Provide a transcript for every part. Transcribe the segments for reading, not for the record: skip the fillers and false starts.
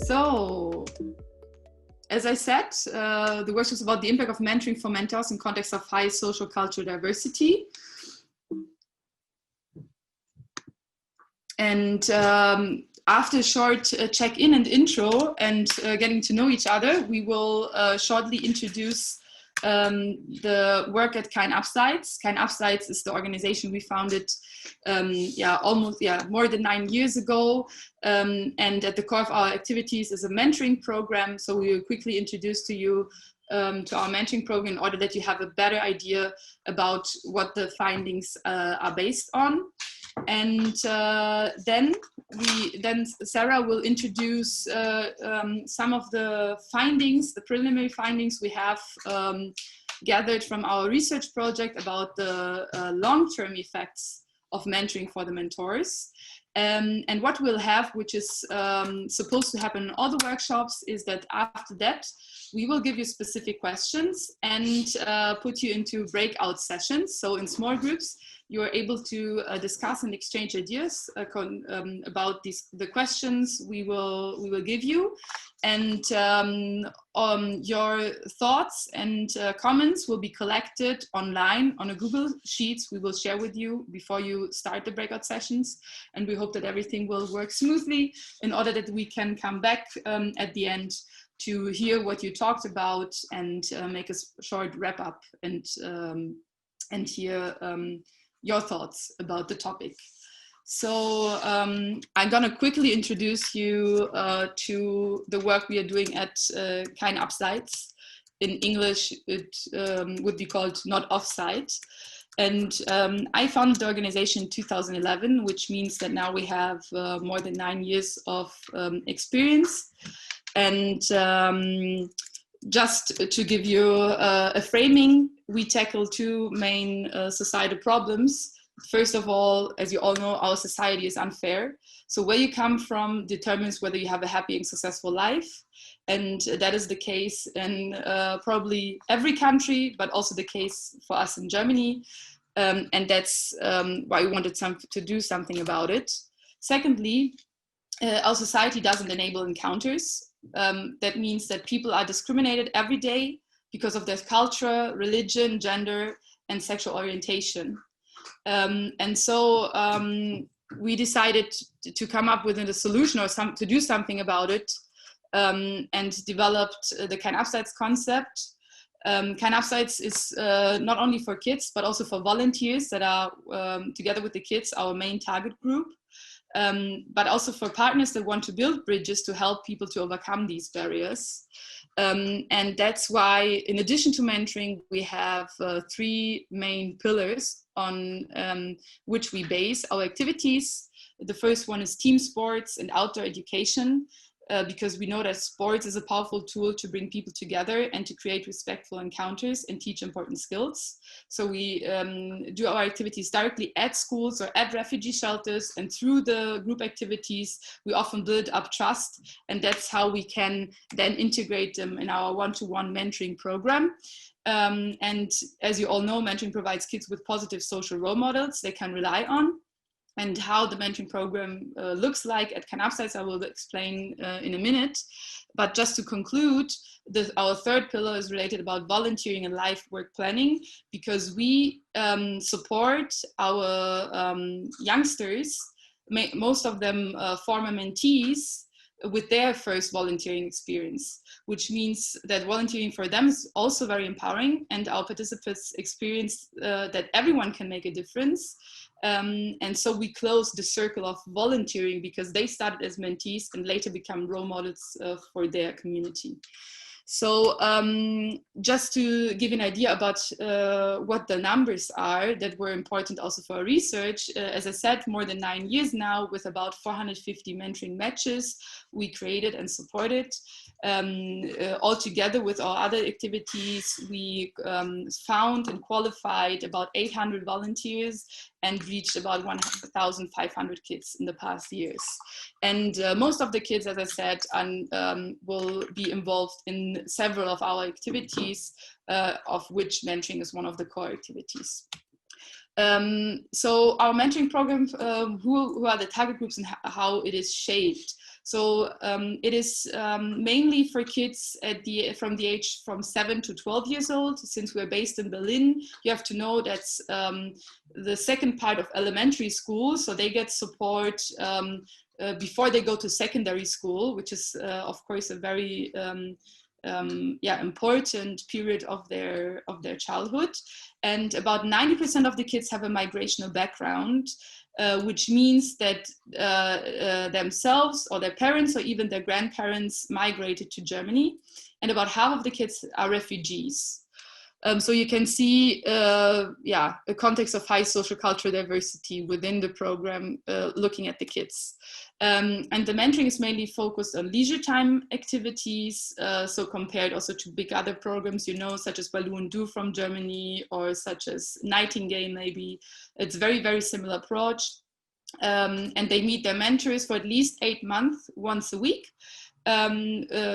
So, as I said, the workshop is about the impact of mentoring for mentors in context of high social cultural diversity. And after a short check-in and intro and getting to know each other, we will shortly introduce the work at KPIS. KPIS is the organization we founded more than 9 years ago. And at the core of our activities is a mentoring program. So we will quickly introduce to you to our mentoring program in order that you have a better idea about what the findings are based on. And then Sarah will introduce some of the findings, the preliminary findings we have gathered from our research project about the long-term effects of mentoring for the mentors. And what we'll have, which is supposed to happen in all the workshops, is that after that, we will give you specific questions and put you into breakout sessions. So in small groups, you are able to discuss and exchange ideas about the questions we will give you. And your thoughts and comments will be collected online on a Google Sheets we will share with you before you start the breakout sessions. And we hope that everything will work smoothly in order that we can come back at the end to hear what you talked about and make a short wrap up and hear your thoughts about the topic. So I'm gonna quickly introduce you to the work we are doing at KPIS. In English, it would be called Not Offsite. And I founded the organization in 2011, which means that now we have more than 9 years of experience. And just to give you a framing, we tackle two main societal problems. First of all, as you all know, our society is unfair. So where you come from determines whether you have a happy and successful life. And that is the case in probably every country, but also the case for us in Germany. And that's why we wanted to do something about it. Secondly, our society doesn't enable encounters. That means that people are discriminated every day because of their culture, religion, gender, and sexual orientation. And so we decided to come up with a solution or to do something about it, and developed the KPIS concept. KPIS is not only for kids, but also for volunteers that are together with the kids, our main target group. But also for partners that want to build bridges to help people to overcome these barriers. And that's why, in addition to mentoring, we have 3 main pillars on which we base our activities. The first one is team sports and outdoor education, because we know that sports is a powerful tool to bring people together and to create respectful encounters and teach important skills. So we do our activities directly at schools or at refugee shelters, and through the group activities, we often build up trust, and that's how we can then integrate them in our one-to-one mentoring program. And as you all know, mentoring provides kids with positive social role models they can rely on. And how the mentoring program looks like at KPIS, I will explain in a minute. But just to conclude, our third pillar is related about volunteering and life work planning, because we support our youngsters, most of them former mentees, with their first volunteering experience, which means that volunteering for them is also very empowering, and our participants experience that everyone can make a difference. And so we close the circle of volunteering because they started as mentees and later become role models for their community. So just to give an idea about what the numbers are that were important also for our research, as I said, more than 9 years now, with about 450 mentoring matches we created and supported. All together with our other activities, we found and qualified about 800 volunteers and reached about 1,500 kids in the past years. And most of the kids, as I said, will be involved in several of our activities, of which mentoring is one of the core activities. So our mentoring program, who are the target groups and how it is shaped? So it is mainly for kids from the age from 7 to 12 years old. Since we're based in Berlin, you have to know that's the second part of elementary school. So they get support before they go to secondary school, which is of course a very important period of their childhood. And about 90% of the kids have a migrational background, which means that themselves or their parents or even their grandparents migrated to Germany. And about half of the kids are refugees. So you can see, a context of high social cultural diversity within the program, looking at the kids. And the mentoring is mainly focused on leisure time activities. So compared also to big other programs, you know, such as Balloon Do from Germany or such as Nightingale, maybe. It's very, very similar approach. And they meet their mentors for at least 8 months, once a week.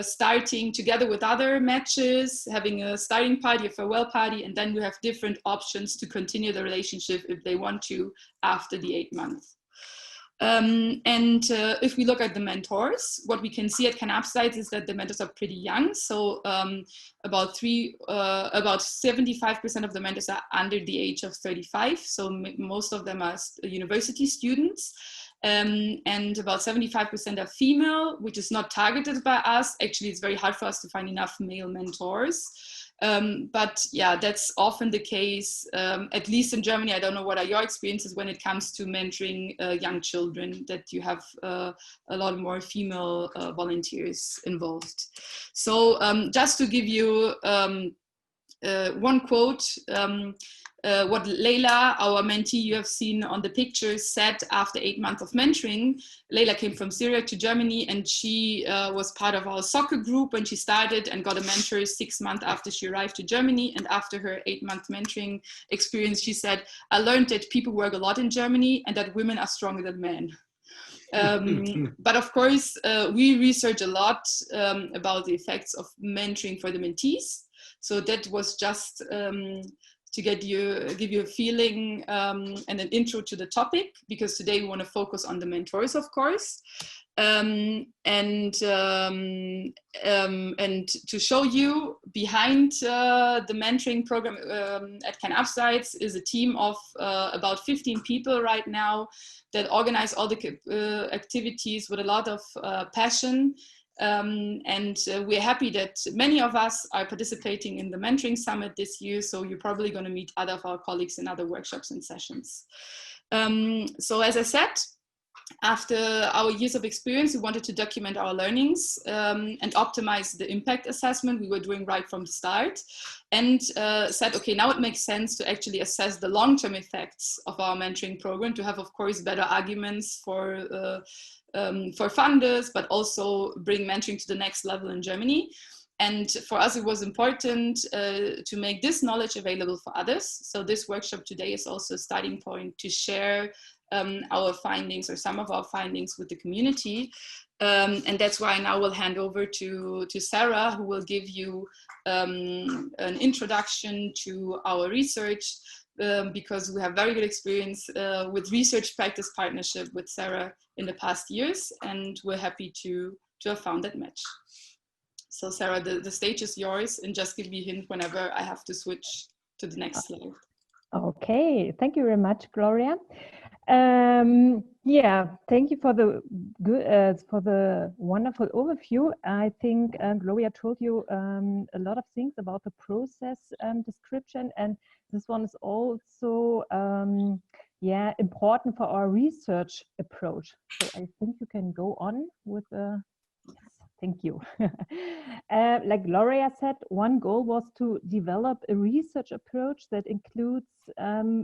Starting together with other matches, having a starting party, a farewell party, and then we have different options to continue the relationship if they want to after the 8 months. If we look at the mentors, what we can see at KPIS is that the mentors are pretty young. So about 75% of the mentors are under the age of 35. So most of them are university students. And about 75% are female, which is not targeted by us. Actually, it's very hard for us to find enough male mentors. But yeah, that's often the case, at least in Germany. I don't know what are your experiences when it comes to mentoring young children, that you have a lot more female volunteers involved. So just to give you one quote, what Leila, our mentee you have seen on the pictures, said after 8 months of mentoring. Leila came from Syria to Germany, and she was part of our soccer group when she started and got a mentor 6 months after she arrived to Germany. And after her 8-month mentoring experience, she said, "I learned that people work a lot in Germany and that women are stronger than men." But of course, we research a lot about the effects of mentoring for the mentees. So that was just to give you a feeling and an intro to the topic, because today we want to focus on the mentors, of course. And to show you behind the mentoring program at KPIS is a team of about 15 people right now that organize all the activities with a lot of passion. We're happy that many of us are participating in the mentoring summit this year. So you're probably going to meet other of our colleagues in other workshops and sessions. So as I said, after our years of experience, we wanted to document our learnings and optimize the impact assessment we were doing right from the start, and said, okay, now it makes sense to actually assess the long-term effects of our mentoring program to have, of course, better arguments for funders, but also bring mentoring to the next level in Germany. And for us, it was important to make this knowledge available for others. So this workshop today is also a starting point to share our findings or some of our findings with the community. And that's why now we'll hand over to Sarah, who will give you an introduction to our research, because we have very good experience with research practice partnership with Sarah in the past years, and we're happy to have found that match. So Sarah, the stage is yours, and just give me a hint whenever I have to switch to the next slide. Okay, thank you very much, Gloria. Yeah, thank you for the good, for the wonderful overview. I think Gloria told you a lot of things about the process description, and this one is also yeah, important for our research approach. So I think you can go on with the. Thank you. Like Gloria said, one goal was to develop a research approach that includes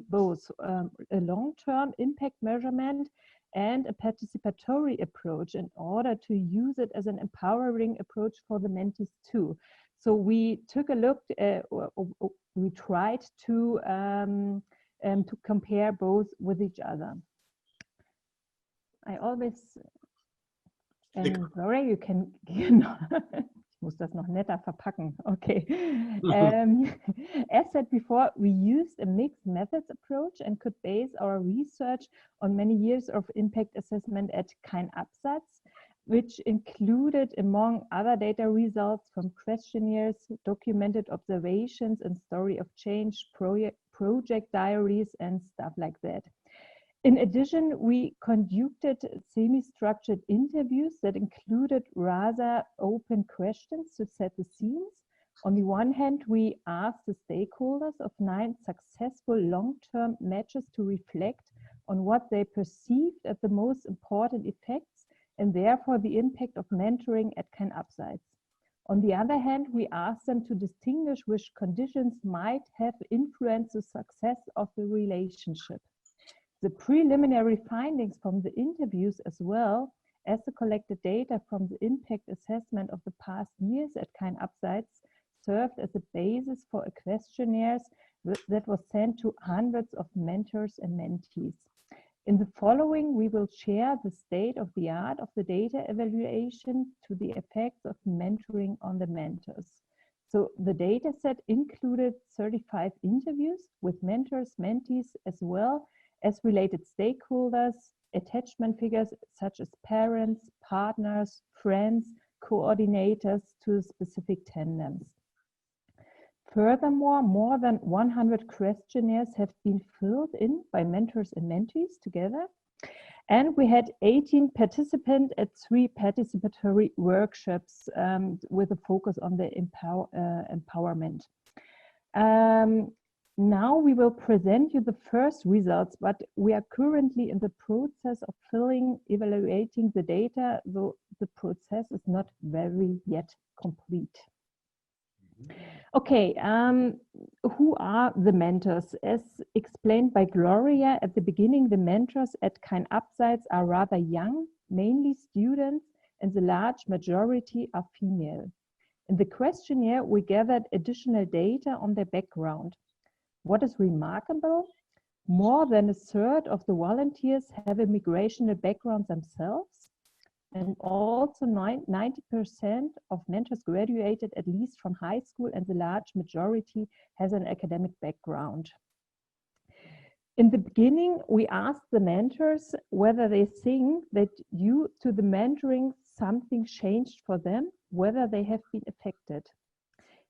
both a long-term impact measurement and a participatory approach in order to use it as an empowering approach for the mentees too. So we took a look, we tried to compare both with each other. I always... Gloria, you can, ich muss das noch netter verpacken. Okay. As said before, we used a mixed methods approach and could base our research on many years of impact assessment at KPIS. which included, among other data, results from questionnaires, documented observations, and story of change, project diaries, and stuff like that. In addition, we conducted semi-structured interviews that included rather open questions to set the scenes. On the one hand, we asked the stakeholders of 9 successful long-term matches to reflect on what they perceived as the most important effects and therefore the impact of mentoring at KPIS. On the other hand, we asked them to distinguish which conditions might have influenced the success of the relationship. The preliminary findings from the interviews, as well as the collected data from the impact assessment of the past years at KPIS, served as a basis for a questionnaire that was sent to hundreds of mentors and mentees. In the following, we will share the state of the art of the data evaluation to the effects of mentoring on the mentors. So the data set included 35 interviews with mentors, mentees, as well as related stakeholders, attachment figures such as parents, partners, friends, coordinators to specific tandems. Furthermore, more than 100 questionnaires have been filled in by mentors and mentees together. And we had 18 participants at 3 participatory workshops with a focus on the empowerment. Now we will present you the first results, but we are currently in the process of evaluating the data, though the process is not very yet complete. Okay, who are the mentors? As explained by Gloria at the beginning, the mentors at KPIS are rather young, mainly students, and the large majority are female. In the questionnaire, we gathered additional data on their background. What is remarkable? More than a third of the volunteers have a migrational background themselves. And also 90% of mentors graduated at least from high school, and the large majority has an academic background. In the beginning, we asked the mentors whether they think that due to the mentoring, something changed for them, whether they have been affected.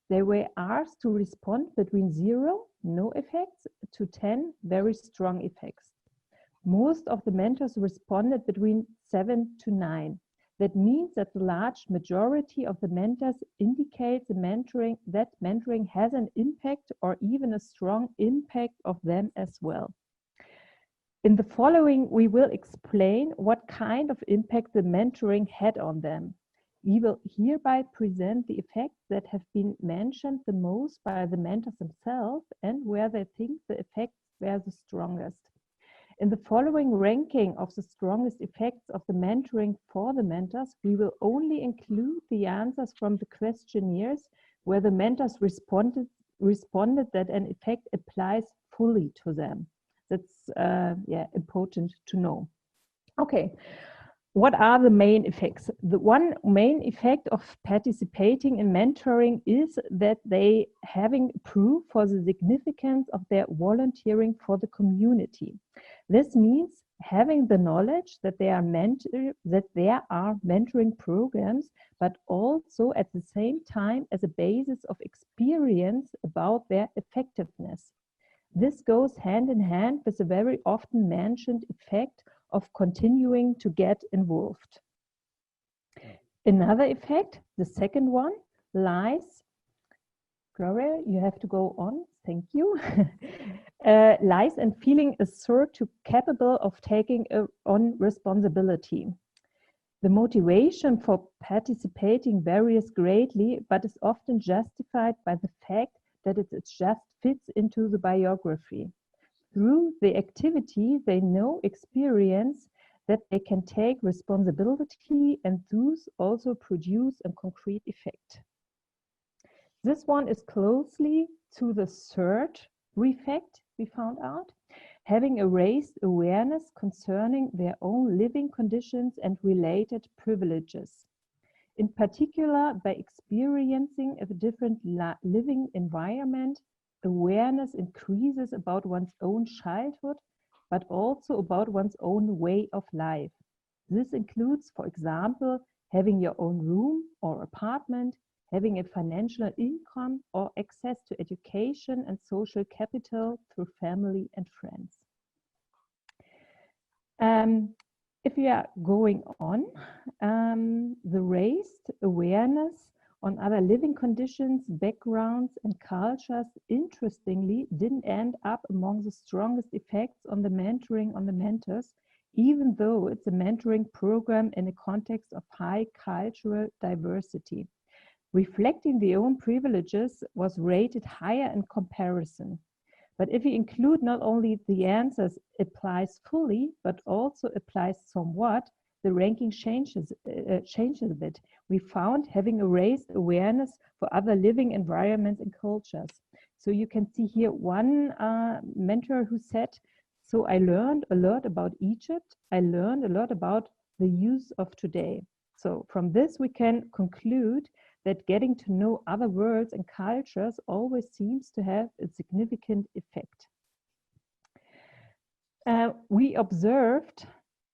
They were asked to respond between 0, no effects, to 10, very strong effects. Most of the mentors responded between 7 to 9. That means that the large majority of the mentors indicate that mentoring has an impact or even a strong impact of them as well. In the following, we will explain what kind of impact the mentoring had on them. We will hereby present the effects that have been mentioned the most by the mentors themselves and where they think the effects were the strongest. In the following ranking of the strongest effects of the mentoring for the mentors, we will only include the answers from the questionnaires where the mentors responded that an effect applies fully to them. That's important to know. Okay. What are the main effects? The one main effect of participating in mentoring is that they having proof for the significance of their volunteering for the community. This means having the knowledge that there are mentoring programs, but also at the same time as a basis of experience about their effectiveness. This goes hand in hand with the very often mentioned effect of continuing to get involved. Another effect, the second one, lies, Gloria, you have to go on, thank you, lies in feeling assured to capable of taking on responsibility. The motivation for participating varies greatly, but is often justified by the fact that it just fits into the biography. Through the activity, they know experience that they can take responsibility and thus also produce a concrete effect. This one is closely to the third effect we found out, having a raised awareness concerning their own living conditions and related privileges. In particular, by experiencing a different living environment, awareness increases about one's own childhood, but also about one's own way of life. This includes, for example, having your own room or apartment, having a financial income or access to education and social capital through family and friends. If we are going on, the raised awareness on other living conditions, backgrounds, and cultures, interestingly, didn't end up among the strongest effects on the mentoring on the mentors, even though it's a mentoring program in a context of high cultural diversity. Reflecting the own privileges was rated higher in comparison. But if we include not only the answers applies fully, but also applies somewhat, the ranking changes a bit. We found having a raised awareness for other living environments and cultures. So you can see here one mentor who said, so I learned a lot about Egypt. I learned a lot about the use of today. So from this, we can conclude that getting to know other worlds and cultures always seems to have a significant effect. We observed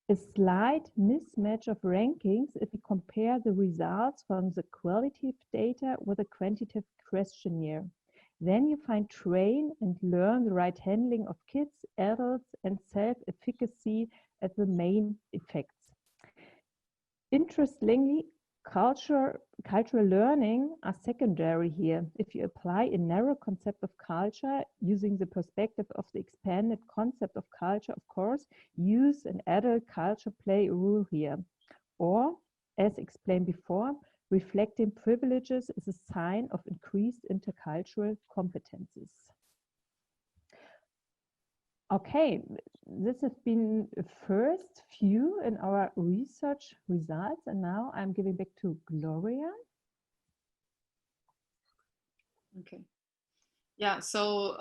a slight mismatch of rankings if we compare the results from the qualitative data with a quantitative questionnaire. Then you find train and learn the right handling of kids, adults, and self-efficacy as the main effects. Interestingly, cultural learning are secondary here. If you apply a narrow concept of culture using the perspective of the expanded concept of culture, of course, youth and adult culture play a role here. Or, as explained before, reflecting privileges is a sign of increased intercultural competencies. Okay, this has been the first few in our research results, and now I'm giving back to Gloria. Okay. Yeah, so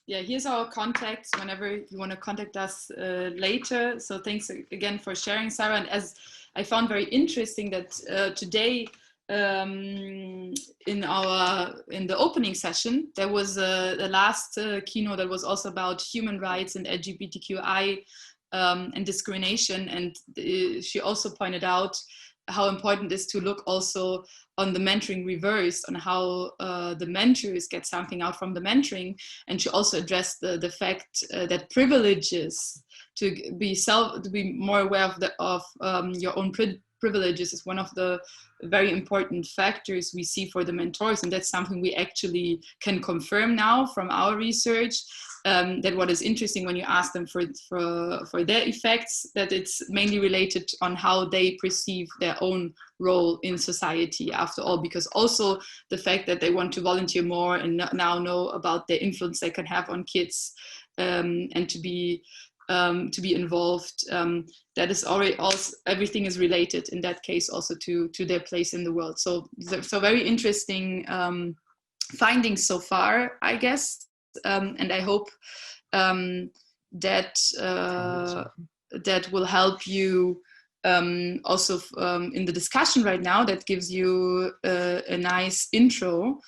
yeah, here's our contacts whenever you want to contact us later. So thanks again for sharing, Sarah. And as I found very interesting that today in the opening session, there was the last keynote that was also about human rights and LGBTQI and discrimination. And she also pointed out how important it is to look also on the mentoring reverse, on how the mentors get something out from the mentoring. And she also addressed the fact that privileges, to be more aware of your own privileges is one of the very important factors we see for the mentors. And that's something we actually can confirm now from our research, that what is interesting when you ask them for their effects, that it's mainly related on how they perceive their own role in society after all, because also the fact that they want to volunteer more and now know about the influence they can have on kids, and to be involved, that is already also, everything is related in that case also to their place in the world. So very interesting findings so far, I guess, and I hope that will help you also in the discussion right now. That gives you a nice intro.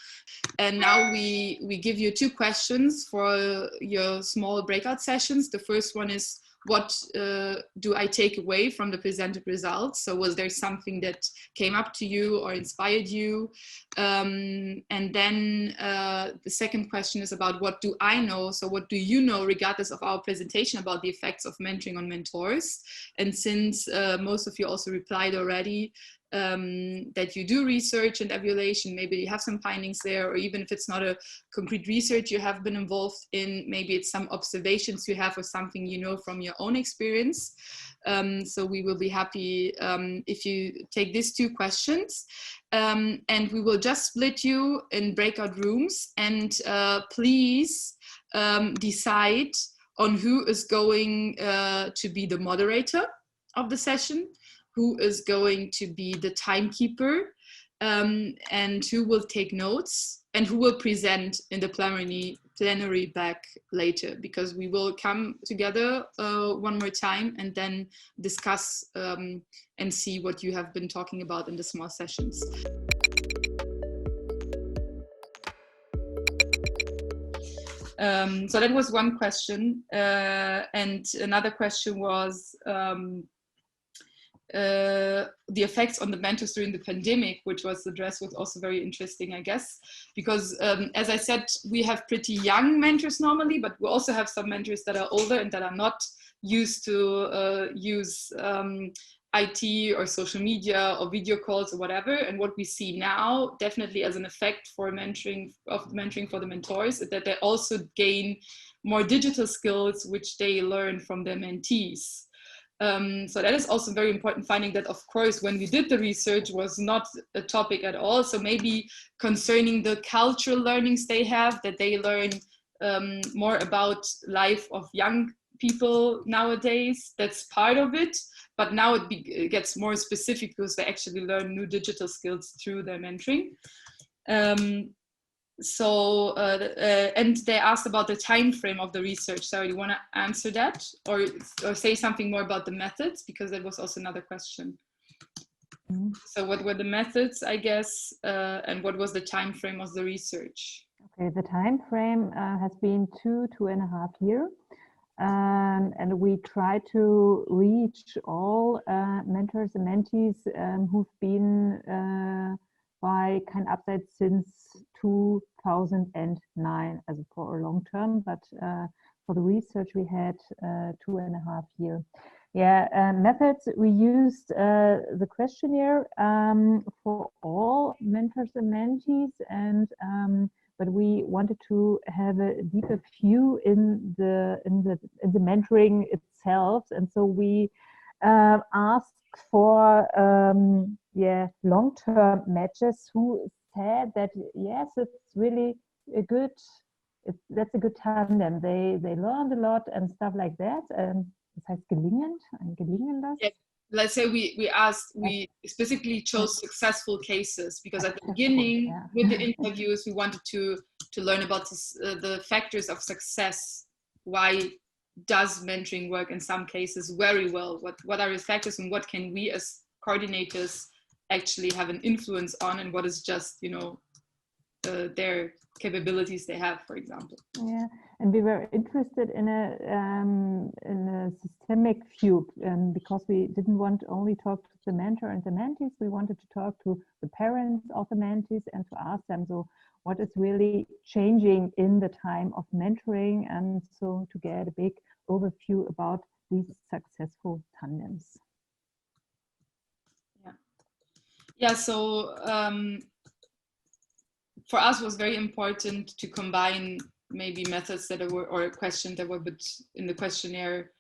And now we give you 2 questions for your small breakout sessions. The first one is, what do I take away from the presented results? So was there something that came up to you or inspired you? And then the second question is about, what do I know? So what do you know, regardless of our presentation, about the effects of mentoring on mentors? And since most of you also replied already, that you do research and evaluation, maybe you have some findings there, or even if it's not a concrete research you have been involved in, maybe it's some observations you have or something you know from your own experience. So we will be happy if you take these 2 questions, and we will just split you in breakout rooms, and please decide on who is going to be the moderator of the session, who is going to be the timekeeper, and who will take notes, and who will present in the plenary back later, because we will come together one more time and then discuss and see what you have been talking about in the small sessions. So that was one question, and another question was, the effects on the mentors during the pandemic, which was addressed, was also very interesting, I guess, because as I said, we have pretty young mentors normally, but we also have some mentors that are older and that are not used to use IT or social media or video calls or whatever. And what we see now, definitely as an effect for mentoring for the mentors, is that they also gain more digital skills, which they learn from their mentees. So that is also very important finding that, of course, when we did the research was not a topic at all. So maybe concerning the cultural learnings they have, that they learn more about life of young people nowadays, that's part of it. But now it gets more specific because they actually learn new digital skills through their mentoring. And they asked about the time frame of the research. So you want to answer that or say something more about the methods, because that was also another question. Mm-hmm. So what were the methods, I guess, and what was the time frame of the research? Okay, the time frame has been 2.5 years. And we try to reach all mentors and mentees who've been by KPIS since 2009, as for a long term, but for the research we had 2.5 years. Yeah, methods, we used the questionnaire for all mentors and mentees, and but we wanted to have a deeper view in the mentoring itself, and so we asked for long-term matches who said that yes, it's really a good, that's a good tandem. They learned a lot and stuff like that. Das heißt gelingend, ein gelingendes. Yeah. Let's say we specifically chose successful cases, because at the beginning with the interviews we wanted to learn about the factors of success. Why does mentoring work in some cases very well? What are the factors, and what can we as coordinators actually have an influence on, and what is just, you know, their capabilities they have, for example. Yeah, and we were interested in a systemic view, because we didn't want to only talk to the mentor and the mentees. We wanted to talk to the parents of the mentees and to ask them, so what is really changing in the time of mentoring, and so to get a big overview about these successful tandems. Yeah. So for us, it was very important to combine maybe methods that were, or questions that were a bit in the questionnaire,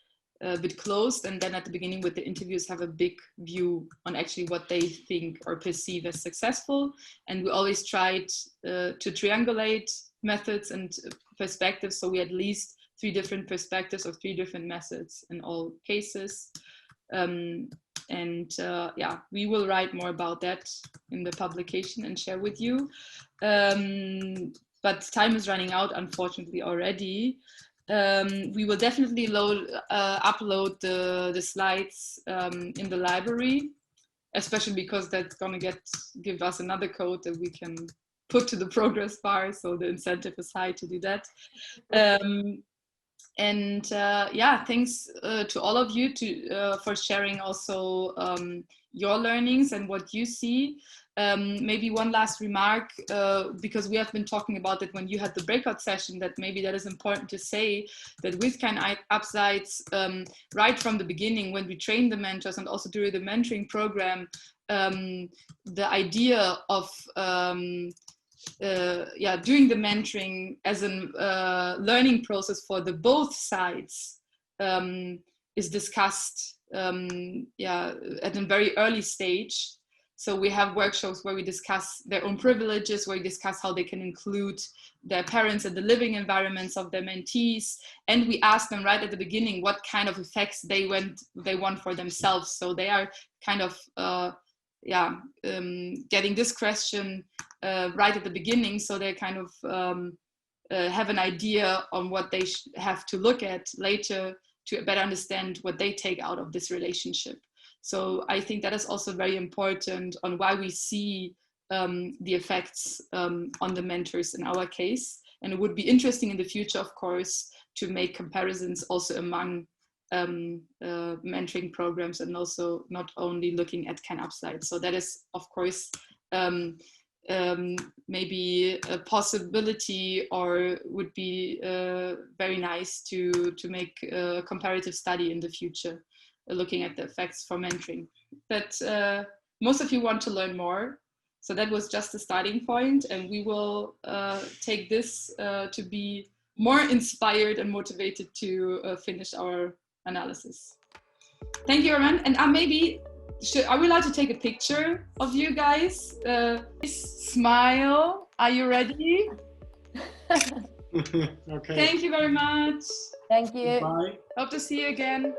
a bit closed, and then at the beginning with the interviews have a big view on actually what they think or perceive as successful. And we always tried to triangulate methods and perspectives, so we had at least 3 different perspectives or 3 different methods in all cases. Yeah, we will write more about that in the publication and share with you. But time is running out, unfortunately, already. We will definitely upload the slides in the library, especially because that's going to give us another code that we can put to the progress bar. So the incentive is high to do that. Yeah, thanks to all of you for sharing also your learnings and what you see. Maybe one last remark, because we have been talking about it when you had the breakout session, that maybe that is important to say that with KPIS, right from the beginning, when we train the mentors and also during the mentoring program, the idea of doing the mentoring as a learning process for the both sides is discussed at a very early stage. So we have workshops where we discuss their own privileges, where we discuss how they can include their parents in the living environments of their mentees. And we ask them right at the beginning what kind of effects they want for themselves. So they are kind of getting this question right at the beginning, so they kind of have an idea on what they have to look at later to better understand what they take out of this relationship. So I think that is also very important on why we see the effects on the mentors in our case. And it would be interesting in the future, of course, to make comparisons also among mentoring programs, and also not only looking at Can Upside. So that is, of course, maybe a possibility, or would be very nice to make a comparative study in the future, looking at the effects for mentoring. But most of you want to learn more. So that was just a starting point, and we will take this to be more inspired and motivated to finish our analysis. Thank you, everyone. And maybe, are we allowed to take a picture of you guys? Smile. Are you ready? Okay. Thank you very much. Thank you. Bye. Hope to see you again.